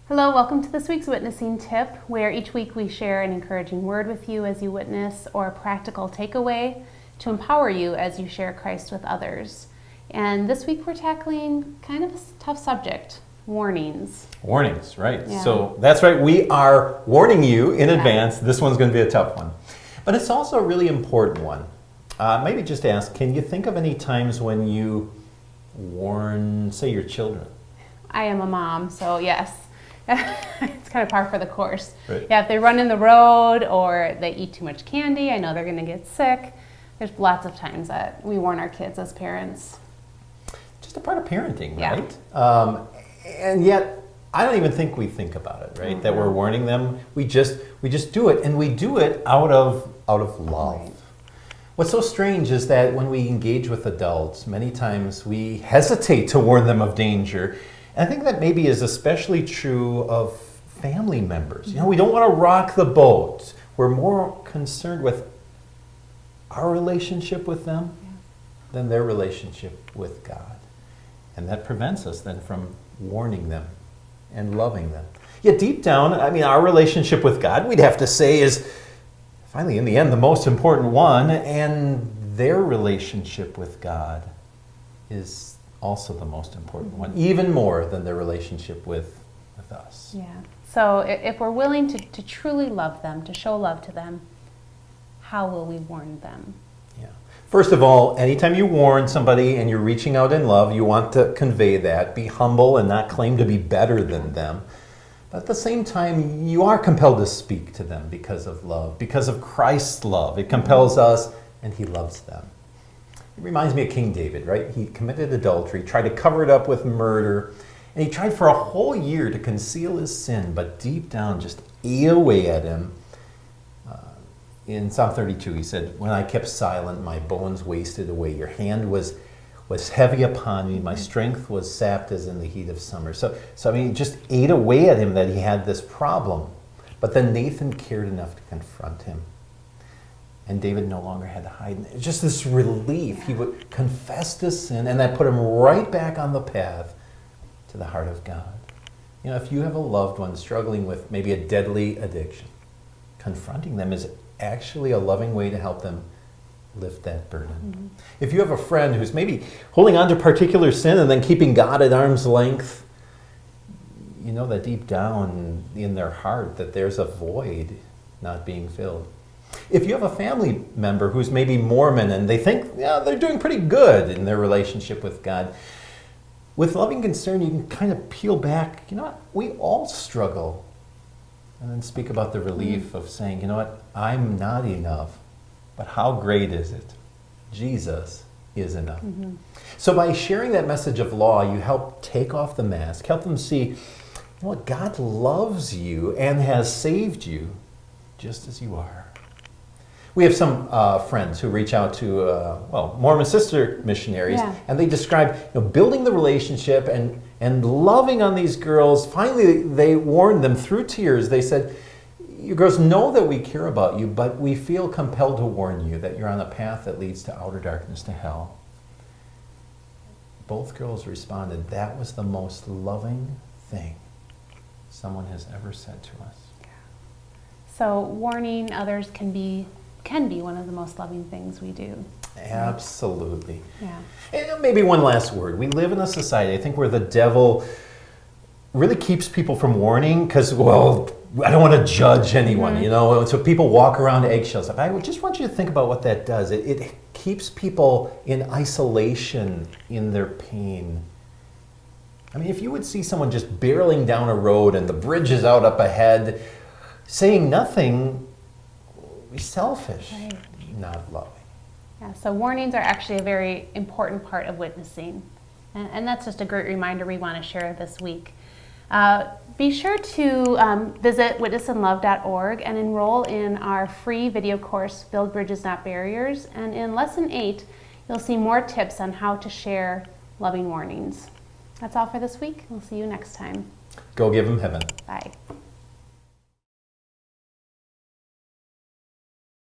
Hello, welcome to this week's Witnessing Tip, where each week we share an encouraging word with you as you witness or a practical takeaway to empower you as you share Christ with others. And this week we're tackling kind of a tough subject, warnings. Warnings, right. Yeah. So that's right, we are warning you in advance. This one's going to be a tough one. But it's also a really important one. Maybe just ask, can you think of any times when you warn, say, your children? I am a mom, so yes. It's kind of par for the course. Right. Yeah, if they run in the road or they eat too much candy, I know they're going to get sick. There's lots of times that we warn our kids as parents. Just a part of parenting, Yeah. right? And yet, I don't even think we think about it, right? Mm-hmm. That we're warning them. We just do it, and we do it out of love. Right. What's so strange is that when we engage with adults, many times we hesitate to warn them of danger. And I think that maybe is especially true of family members. You know, we don't want to rock the boat. We're more concerned with our relationship with them than their relationship with God. And that prevents us then from warning them and loving them. Yet deep down, I mean, our relationship with God, we'd have to say, is finally, in the end, the most important one, and their relationship with God is also the most important one, even more than their relationship with us. Yeah. So if we're willing to truly love them, to show love to them, how will we warn them? Yeah. First of all, anytime you warn somebody and you're reaching out in love, you want to convey that. Be humble and not claim to be better than them. But at the same time, you are compelled to speak to them because of love, because of Christ's love. It compels us, and He loves them. It reminds me of King David, right? He committed adultery, tried to cover it up with murder, and he tried for a whole year to conceal his sin, but deep down just ate away at him. In Psalm 32, he said, "When I kept silent, my bones wasted away. Your hand was heavy upon me. My strength was sapped as in the heat of summer." So I mean, it just ate away at him that he had this problem. But then Nathan cared enough to confront him. And David no longer had to hide. It was just this relief. He would confess his sin, and that put him right back on the path to the heart of God. You know, if you have a loved one struggling with maybe a deadly addiction, confronting them is actually a loving way to help them lift that burden. Mm-hmm. If you have a friend who's maybe holding on to particular sin and then keeping God at arm's length, you know that deep down in their heart that there's a void not being filled. If you have a family member who's maybe Mormon and they think, yeah, they're doing pretty good in their relationship with God, with loving concern, you can kind of peel back, you know what, we all struggle. And then speak about the relief of saying, you know what, I'm not enough, but how great is it? Jesus is enough. Mm-hmm. So by sharing that message of law, you help take off the mask, help them see, you know what, God loves you and has saved you just as you are. We have some friends who reach out to, Mormon sister missionaries, and they describe building the relationship and loving on these girls. Finally, they warned them through tears. They said, "You girls know that we care about you, but we feel compelled to warn you that you're on a path that leads to outer darkness, to hell." Both girls responded, "That was the most loving thing someone has ever said to us." So warning others can be one of the most loving things we do. Absolutely. Yeah. And maybe one last word. We live in a society, I think, where the devil really keeps people from warning because, well, I don't want to judge anyone, so people walk around eggshells. I just want you to think about what that does. It keeps people in isolation in their pain. I mean, if you would see someone just barreling down a road and the bridge is out up ahead, saying nothing, be selfish, right, not loving. Yeah, so warnings are actually a very important part of witnessing. And that's just a great reminder we want to share this week. Be sure to visit witnessinlove.org and enroll in our free video course, Build Bridges Not Barriers. And in Lesson 8, you'll see more tips on how to share loving warnings. That's all for this week. We'll see you next time. Go give them heaven. Bye.